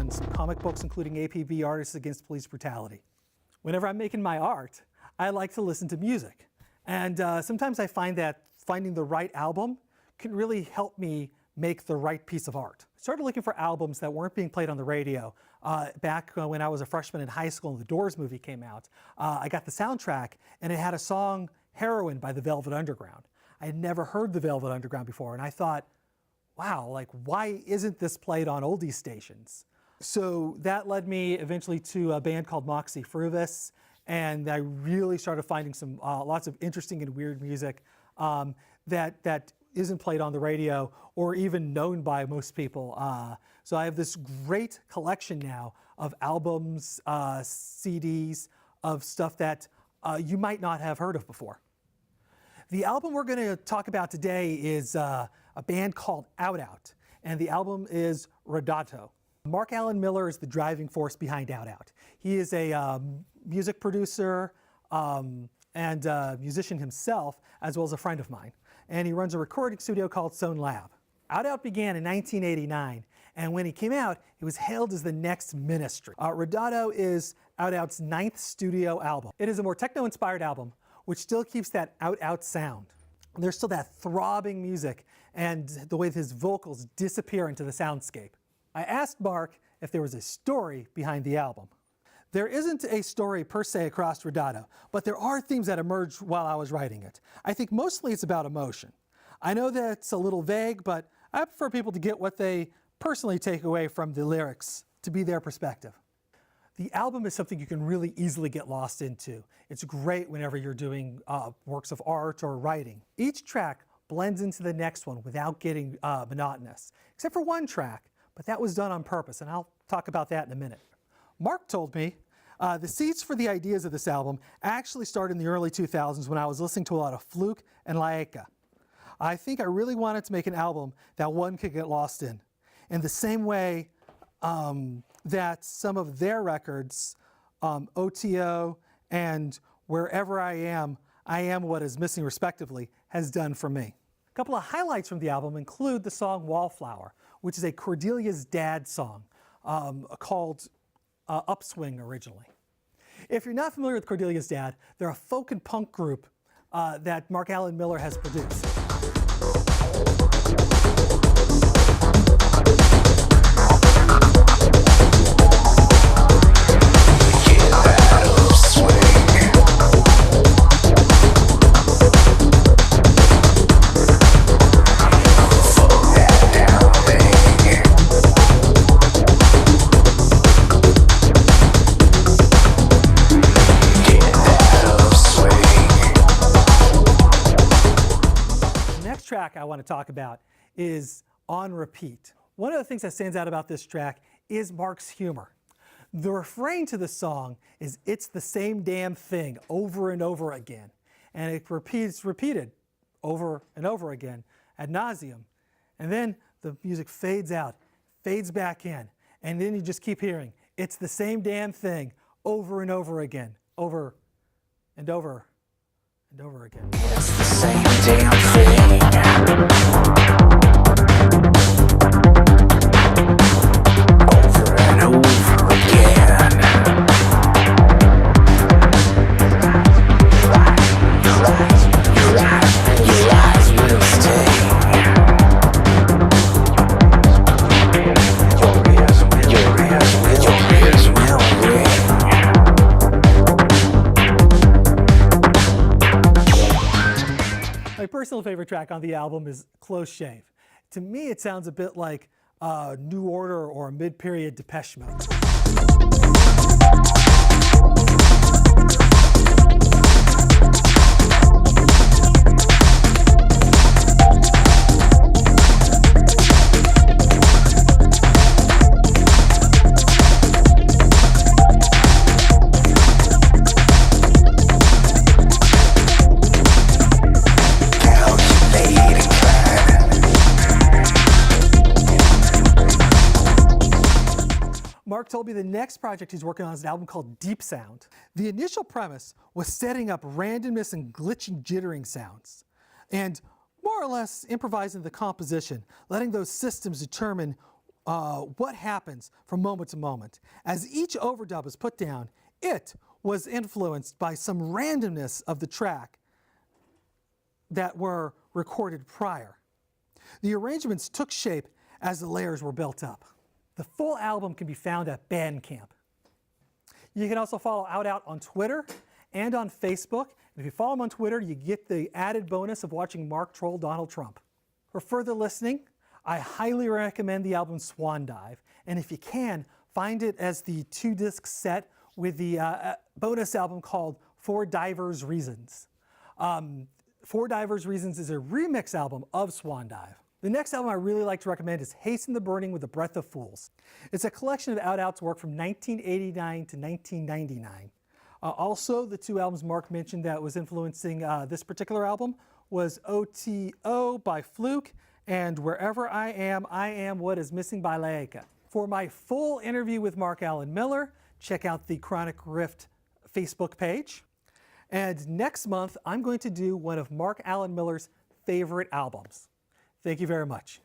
on some comic books, including APB Artists Against Police Brutality. Whenever I'm making my art, I like to listen to music. And sometimes I find that finding the right album can really help me make the right piece of art. I started looking for albums that weren't being played on the radio. Back when I was a freshman in high school and the Doors movie came out, I got the soundtrack and it had a song, Heroin by the Velvet Underground. I had never heard the Velvet Underground before, and I thought, wow, like, why isn't this played on oldies stations? So that led me eventually to a band called Moxie Fruvis, and I really started finding some lots of interesting and weird music that isn't played on the radio or even known by most people. So I have this great collection now of albums, CDs, of stuff that you might not have heard of before. The album we're going to talk about today is a band called Out Out, and the album is Ridotto. Mark Alan Miller is the driving force behind Out Out. He is a music producer and musician himself, as well as a friend of mine. And he runs a recording studio called Stone Lab. Out Out began in 1989, and when he came out, he was hailed as the next Ministry. Ridotto is Out Out's 9th studio album. It is a more techno-inspired album, which still keeps that Out Out sound. There's still that throbbing music and the way his vocals disappear into the soundscape. I asked Mark if there was a story behind the album. There isn't a story per se across Ridotto, but there are themes that emerged while I was writing it. I think mostly it's about emotion. I know that it's a little vague, but I prefer people to get what they personally take away from the lyrics to be their perspective. The album is something you can really easily get lost into. It's great whenever you're doing works of art or writing. Each track blends into the next one without getting monotonous, except for one track, but that was done on purpose, and I'll talk about that in a minute. Mark told me the seeds for the ideas of this album actually started in the early 2000s when I was listening to a lot of Fluke and Laika. I think I really wanted to make an album that one could get lost in the same way that some of their records, OTO and Wherever I Am What Is Missing respectively, has done for me. A couple of highlights from the album include the song Wallflower, which is a Cordelia's Dad song called Upswing originally. If you're not familiar with Cordelia's Dad, they're a folk and punk group that Mark Alan Miller has produced. Track I want to talk about is On Repeat. One of the things that stands out about this track is Mark's humor. The refrain to the song is "It's the same damn thing" over and over again, and it repeated over and over again ad nauseum, and then the music fades out, fades back in, and then you just keep hearing "It's the same damn thing" over and over again, over and over and over again. It's the same damn thing. Over and over again. Your eyes will sting. Your ears will ring. My personal favorite track on the album is Close Shave. To me, it sounds a bit like New Order or mid-period Depeche Mode. Mark told me the next project he's working on is an album called Deep Sound. The initial premise was setting up randomness and glitching, jittering sounds, and more or less improvising the composition, letting those systems determine what happens from moment to moment. As each overdub is put down, it was influenced by some randomness of the track that were recorded prior. The arrangements took shape as the layers were built up. The full album can be found at Bandcamp. You can also follow Out on Twitter and on Facebook. And if you follow him on Twitter, you get the added bonus of watching Mark troll Donald Trump. For further listening, I highly recommend the album Swan Dive. And if you can, find it as the 2-disc set with the bonus album called For Divers Reasons. For Divers Reasons is a remix album of Swan Dive. The next album I really like to recommend is Hasten the Burning with the Breath of Fools. It's a collection of Out's work from 1989 to 1999. Also, the two albums Mark mentioned that was influencing this particular album was OTO by Fluke and Wherever I Am What Is Missing by Laika. For my full interview with Mark Alan Miller, check out the Chronic Rift Facebook page. And next month, I'm going to do one of Mark Alan Miller's favorite albums. Thank you very much.